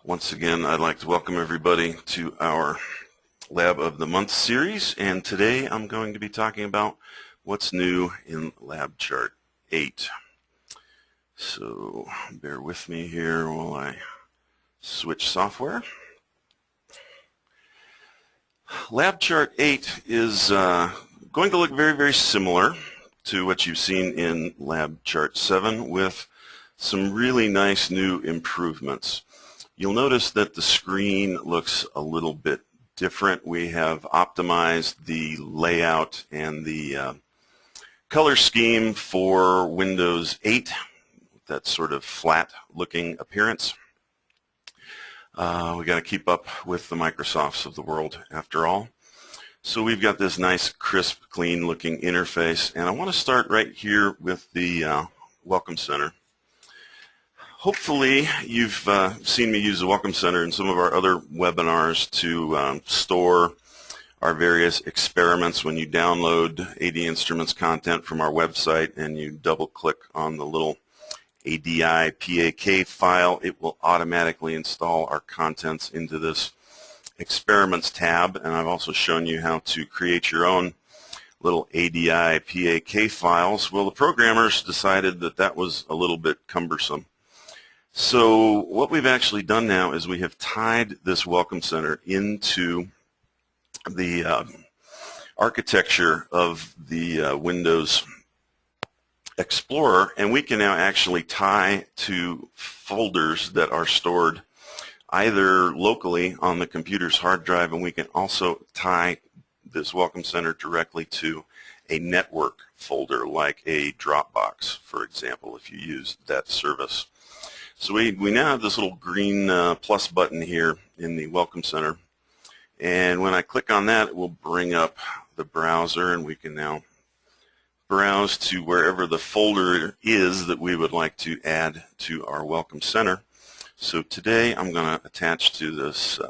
Once again, I'd like to welcome everybody to our Lab of the Month series, and today I'm going to be talking about what's new in LabChart 8. So bear with me here while I switch software. LabChart 8 is going to look very similar to what you've seen in LabChart 7 with some really nice new improvements. You'll notice that the screen looks a little bit different. We have optimized the layout and the color scheme for Windows 8, that sort of flat looking appearance. We got to keep up with the Microsofts of the world after all. So we've got this nice crisp, clean looking interface, and I want to start right here with the Welcome Center. Hopefully you've seen me use the Welcome Center in some of our other webinars to store our various experiments. When you download AD Instruments content from our website and you double click on the little ADI PAK file, it will automatically install our contents into this Experiments tab, and I've also shown you how to create your own little ADI PAK files. Well, the programmers decided that that was a little bit cumbersome. So what we've actually done now is we have tied this Welcome Center into the architecture of the Windows Explorer, and we can now actually tie to folders that are stored either locally on the computer's hard drive, and we can also tie this Welcome Center directly to a network folder like a Dropbox, for example, if you use that service. So we now have this little green plus button here in the Welcome Center, and when I click on that, it will bring up the browser, and we can now browse to wherever the folder is that we would like to add to our Welcome Center. So today I'm going to attach to this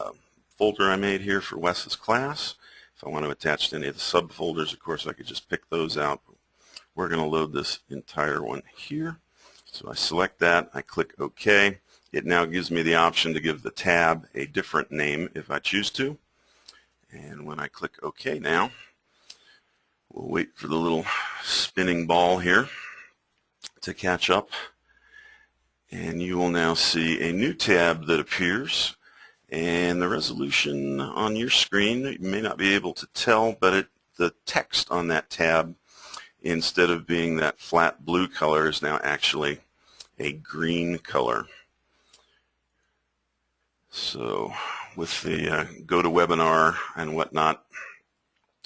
folder I made here for Wes's class. If I want to attach to any of the subfolders, of course I could just pick those out. We're going to load this entire one here. So I select that, I click OK. It now gives me the option to give the tab a different name if I choose to. And when I click OK now, we'll wait for the little spinning ball here to catch up. And you will now see a new tab that appears. And the resolution on your screen, you may not be able to tell, but the text on that tab, instead of being that flat blue color, is now actually a green color. So with the GoToWebinar and whatnot,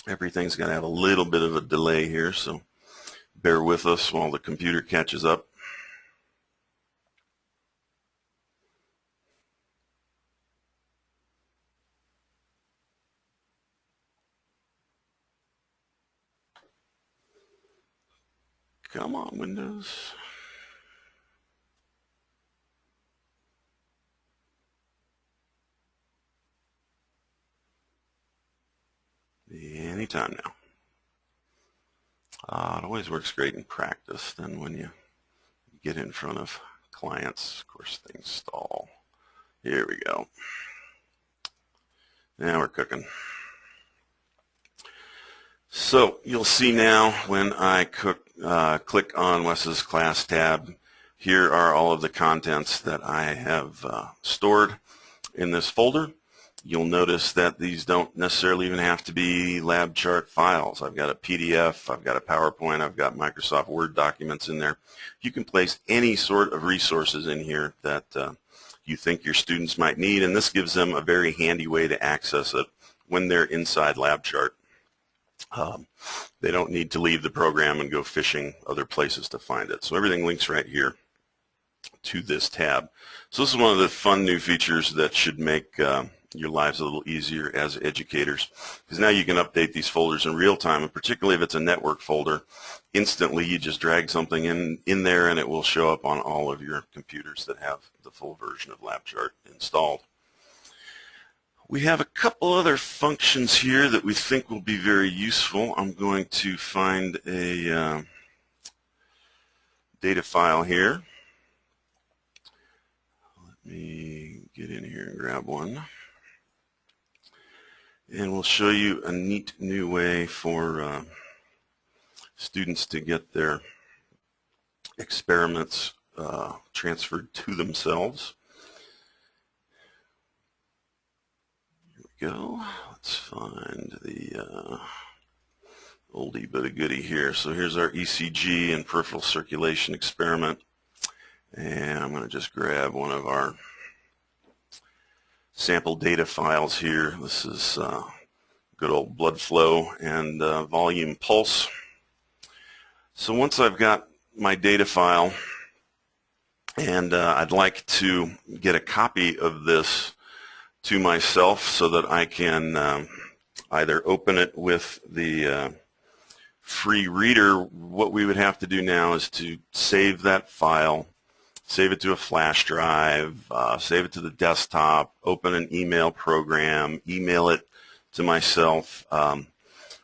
everything's going to have a little bit of a delay here, so bear with us while the computer catches up. Come on, Windows. Anytime now. It always works great in practice. Then when you get in front of clients, of course, things stall. Here we go. Now we're cooking. So you'll see now when I click on Wes's class tab, here are all of the contents that I have stored in this folder. You'll notice that these don't necessarily even have to be LabChart files. I've got a PDF, I've got a PowerPoint, I've got Microsoft Word documents in there. You can place any sort of resources in here that you think your students might need, and this gives them a very handy way to access it when they're inside LabChart. They don't need to leave the program and go fishing other places to find it. So everything links right here to this tab. So this is one of the fun new features that should make your lives a little easier as educators, because now you can update these folders in real time, and particularly if it's a network folder, instantly you just drag something in there and it will show up on all of your computers that have the full version of LabChart installed. We have a couple other functions here that we think will be very useful. I'm going to find a data file here. Let me get in here and grab one. And we'll show you a neat new way for students to get their experiments transferred to themselves. Here we go. Let's find the oldie but a goodie here. So here's our ECG and peripheral circulation experiment. And I'm going to just grab one of our sample data files here. This is good old blood flow and volume pulse. So once I've got my data file, and I'd like to get a copy of this to myself so that I can either open it with the free reader. What we would have to do now is to save that file, save it to a flash drive, save it to the desktop, open an email program, email it to myself.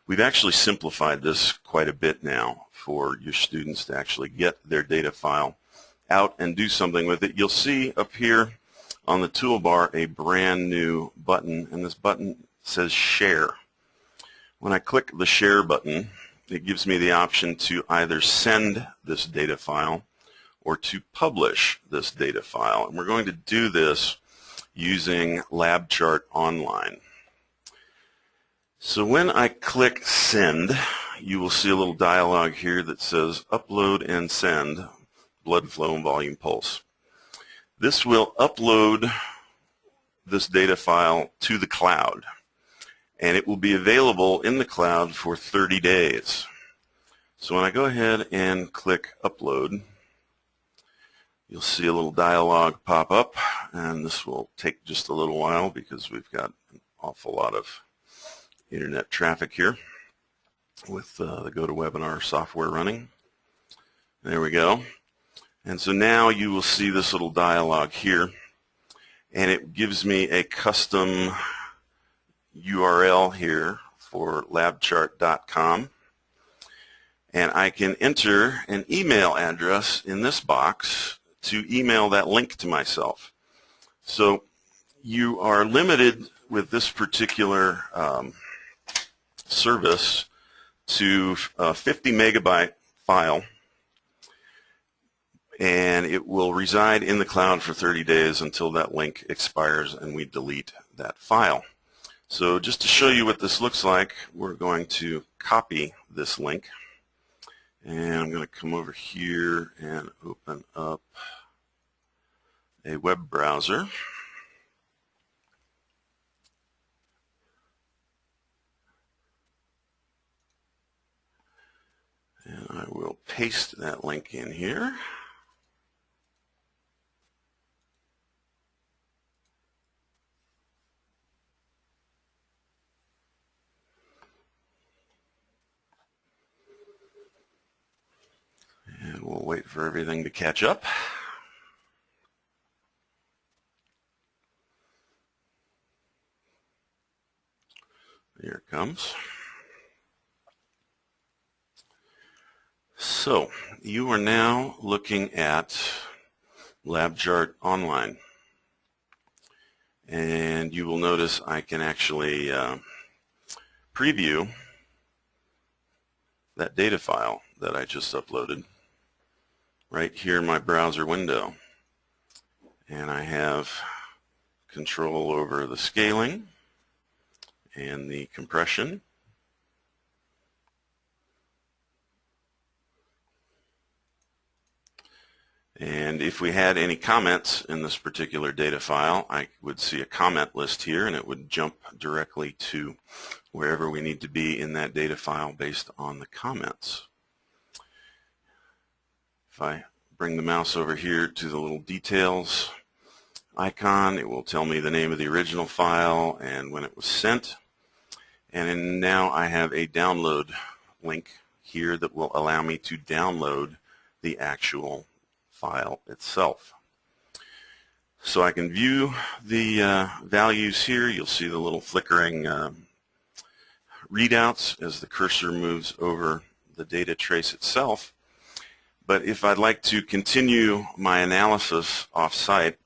We've actually simplified this quite a bit now for your students to actually get their data file out and do something with it. You'll see up here on the toolbar a brand new button, and this button says Share. When I click the Share button, it gives me the option to either send this data file or to publish this data file. And we're going to do this using LabChart Online. So when I click Send, you will see a little dialog here that says Upload and Send Blood Flow and Volume Pulse. This will upload this data file to the cloud, and it will be available in the cloud for 30 days. So when I go ahead and click Upload, you'll see a little dialog pop up, and this will take just a little while because we've got an awful lot of internet traffic here with the GoToWebinar software running. There we go. And so now you will see this little dialog here, and it gives me a custom URL here for labchart.com, and I can enter an email address in this box to email that link to myself. So you are limited with this particular service to a 50 megabyte file, and it will reside in the cloud for 30 days until that link expires and we delete that file. So just to show you what this looks like, we're going to copy this link, and I'm going to come over here and open up a web browser. And I will paste that link in here. And we'll wait for everything to catch up. Here it comes. So you are now looking at LabChart Online, and you will notice I can actually preview that data file that I just uploaded right here in my browser window, and I have control over the scaling and the compression. And if we had any comments in this particular data file, I would see a comment list here, and it would jump directly to wherever we need to be in that data file based on the comments. If I bring the mouse over here to the little details icon, it will tell me the name of the original file and when it was sent. And then now I have a download link here that will allow me to download the actual file itself. So I can view the values here. You'll see the little flickering readouts as the cursor moves over the data trace itself. But if I'd like to continue my analysis off-site,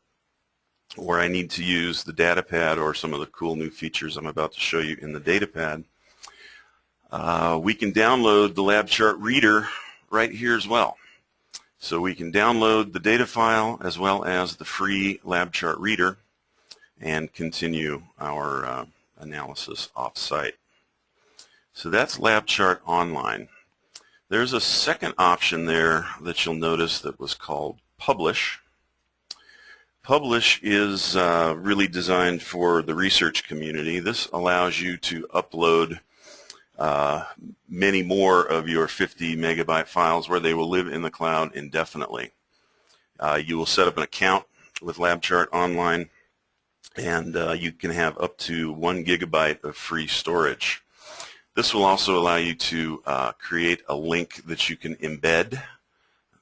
or I need to use the data pad or some of the cool new features I'm about to show you in the data pad, we can download the LabChart reader right here as well. So we can download the data file as well as the free LabChart reader and continue our analysis off-site. So that's LabChart Online. There's a second option there that you'll notice that was called Publish. Publish is really designed for the research community. This allows you to upload many more of your 50 megabyte files where they will live in the cloud indefinitely. You will set up an account with LabChart Online, and you can have up to 1 gigabyte of free storage. This will also allow you to create a link that you can embed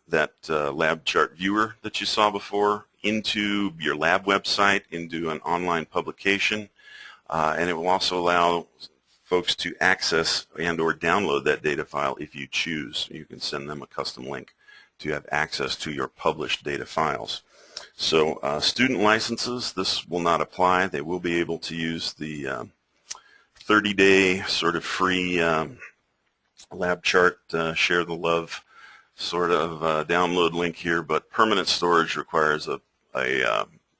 that LabChart viewer that you saw before into your lab website, into an online publication, and it will also allow folks to access and or download that data file if you choose. You can send them a custom link to have access to your published data files. So student licenses, this will not apply. They will be able to use the 30-day sort of free LabChart share the love sort of download link here, but permanent storage requires a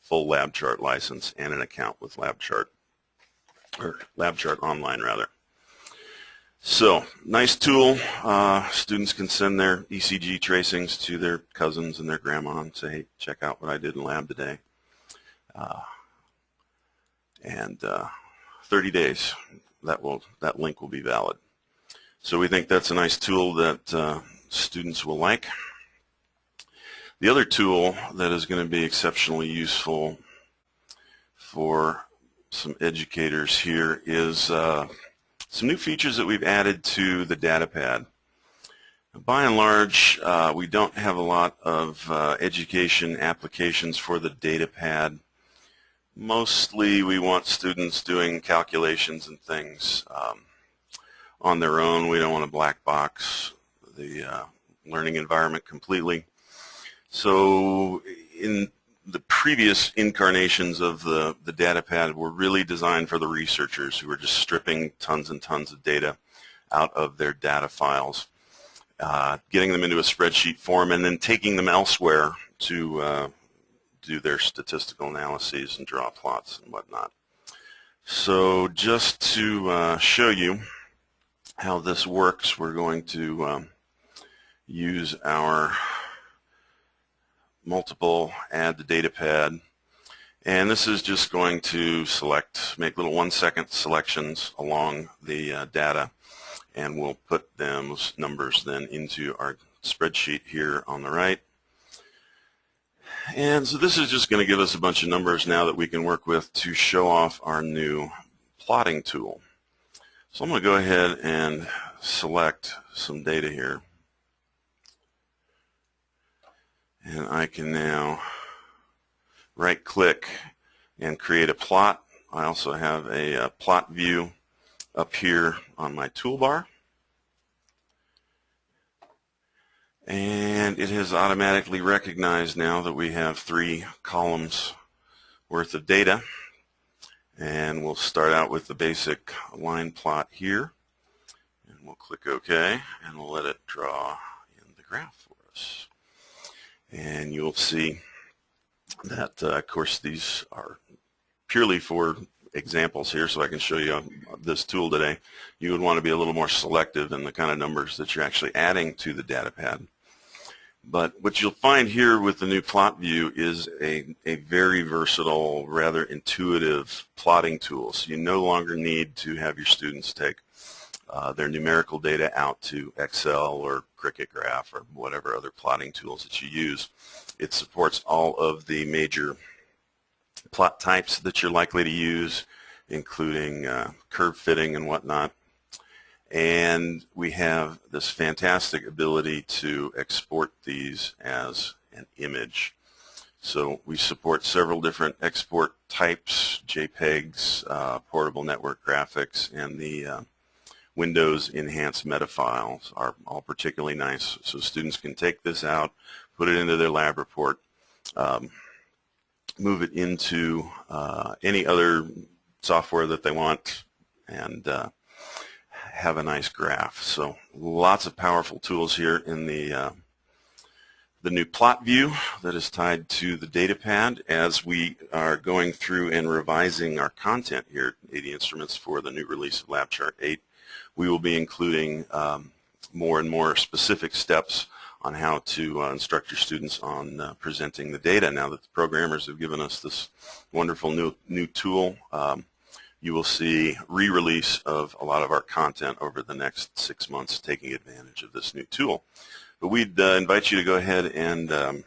full LabChart license and an account with LabChart, or LabChart Online rather. So, nice tool. Students can send their ECG tracings to their cousins and their grandma and say, hey, check out what I did in lab today. And 30 days, that link will be valid. So we think that's a nice tool that students will like. The other tool that is going to be exceptionally useful for some educators here is some new features that we've added to the data pad. By and large, we don't have a lot of education applications for the data pad. Mostly we want students doing calculations and things on their own. We don't want to black box the learning environment completely. So in the previous incarnations of the data pad were really designed for the researchers who were just stripping tons and tons of data out of their data files, getting them into a spreadsheet form, and then taking them elsewhere to do their statistical analyses and draw plots and whatnot. So just to show you how this works, we're going to use our multiple add to data pad, and this is just going to make little 1-second selections along the data, and we'll put those numbers then into our spreadsheet here on the right. And so this is just going to give us a bunch of numbers now that we can work with to show off our new plotting tool. So I'm going to go ahead and select some data here. And I can now right-click and create a plot. I also have a plot view up here on my toolbar. And it has automatically recognized now that we have 3 columns worth of data. And we'll start out with the basic line plot here. And we'll click OK, and we'll let it draw in the graph for us. And you'll see that, of course, these are purely for examples here, so I can show you this tool today. You would want to be a little more selective in the kind of numbers that you're actually adding to the data pad. But what you'll find here with the new plot view is a very versatile, rather intuitive plotting tool. So you no longer need to have your students take their numerical data out to Excel or Cricut Graph or whatever other plotting tools that you use. It supports all of the major plot types that you're likely to use, including curve fitting and whatnot. And we have this fantastic ability to export these as an image. So we support several different export types, JPEGs, portable network graphics, and the Windows enhanced meta files are all particularly nice. So students can take this out, put it into their lab report, move it into any other software that they want, and have a nice graph. So lots of powerful tools here in the new plot view that is tied to the data pad. As we are going through and revising our content here at 80 Instruments for the new release of LabChart 8, we will be including more and more specific steps on how to instruct your students on presenting the data. Now that the programmers have given us this wonderful new tool, you will see re-release of a lot of our content over the next 6 months taking advantage of this new tool. But we'd invite you to go ahead and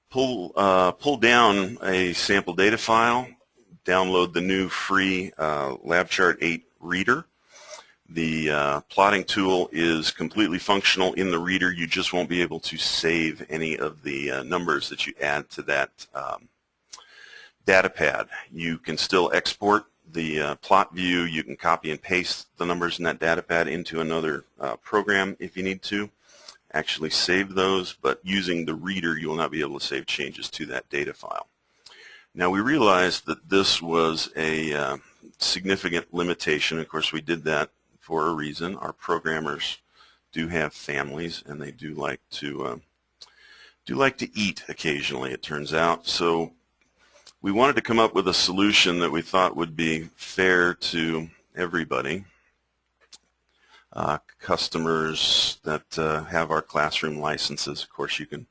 pull down a sample data file, download the new free LabChart 8 reader. The plotting tool is completely functional in the reader. You just won't be able to save any of the numbers that you add to that data pad. You can still export the plot view. You can copy and paste the numbers in that data pad into another program if you need to actually save those, but using the reader you will not be able to save changes to that data file. Now we realized that this was a significant limitation. Of course we did that for a reason. Our programmers do have families and they do like to eat occasionally, it turns out. So we wanted to come up with a solution that we thought would be fair to everybody. Customers that have our classroom licenses, of course you can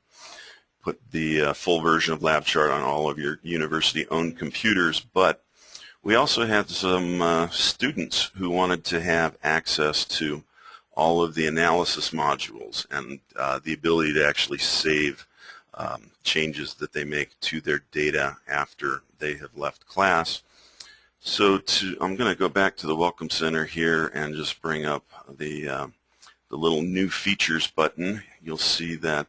put the full version of LabChart on all of your university-owned computers, but we also had some students who wanted to have access to all of the analysis modules and the ability to actually save changes that they make to their data after they have left class. So I'm going to go back to the Welcome Center here and just bring up the little new features button. You'll see that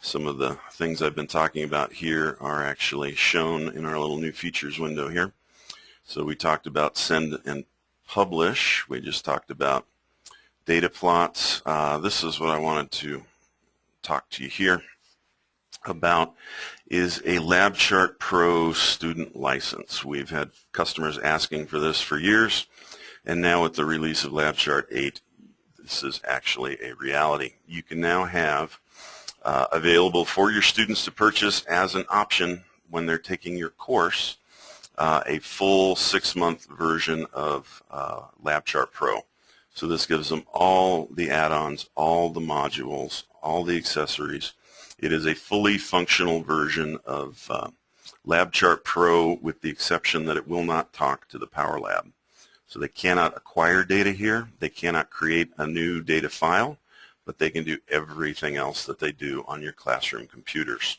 some of the things I've been talking about here are actually shown in our little new features window here. So we talked about send and publish. We just talked about data plots. This is what I wanted to talk to you here about, is a LabChart Pro student license. We've had customers asking for this for years, and now with the release of LabChart 8, this is actually a reality. You can now have available for your students to purchase as an option when they're taking your course, a full 6-month version of LabChart Pro. So this gives them all the add-ons, all the modules, all the accessories. It is a fully functional version of LabChart Pro, with the exception that it will not talk to the Power Lab. So they cannot acquire data here. They cannot create a new data file, but they can do everything else that they do on your classroom computers.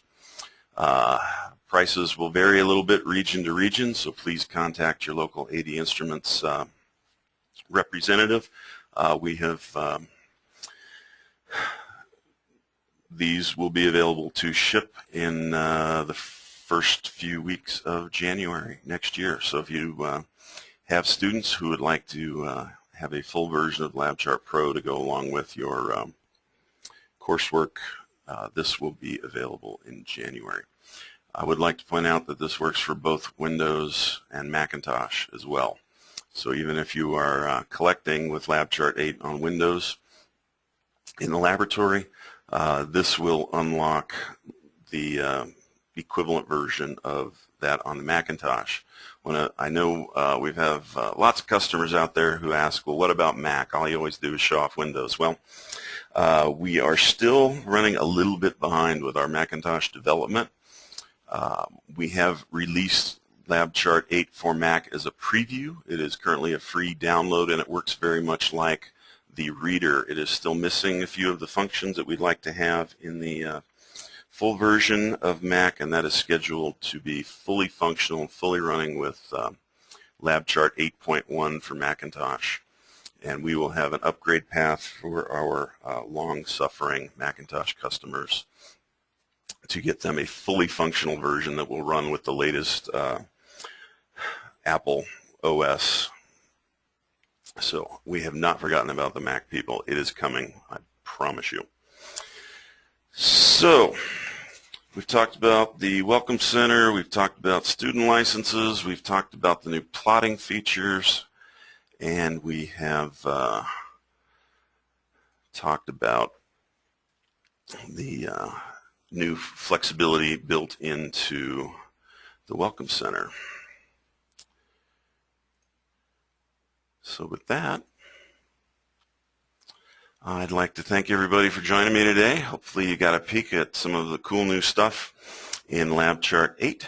Prices will vary a little bit region to region, so please contact your local 80 Instruments representative. We have these will be available to ship in the first few weeks of January next year. So if you have students who would like to have a full version of LabChart Pro to go along with your coursework, this will be available in January. I would like to point out that this works for both Windows and Macintosh as well. So even if you are collecting with LabChart 8 on Windows in the laboratory, this will unlock the equivalent version of that on the Macintosh. I know we have lots of customers out there who ask, well, what about Mac? All you always do is show off Windows. Well, we are still running a little bit behind with our Macintosh development. We have released LabChart 8 for Mac as a preview. It is currently a free download, and it works very much like the reader. It is still missing a few of the functions that we'd like to have in the full version of Mac, and that is scheduled to be fully functional and fully running with LabChart 8.1 for Macintosh. And we will have an upgrade path for our long-suffering Macintosh customers to get them a fully functional version that will run with the latest Apple OS. So we have not forgotten about the Mac people. It is coming, I promise you. So We've talked about the Welcome Center, we've talked about student licenses, we've talked about the new plotting features, and we have talked about the new flexibility built into the Welcome Center. So with that, I'd like to thank everybody for joining me today. Hopefully you got a peek at some of the cool new stuff in LabChart 8.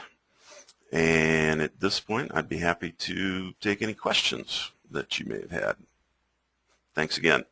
And at this point, I'd be happy to take any questions that you may have had. Thanks again.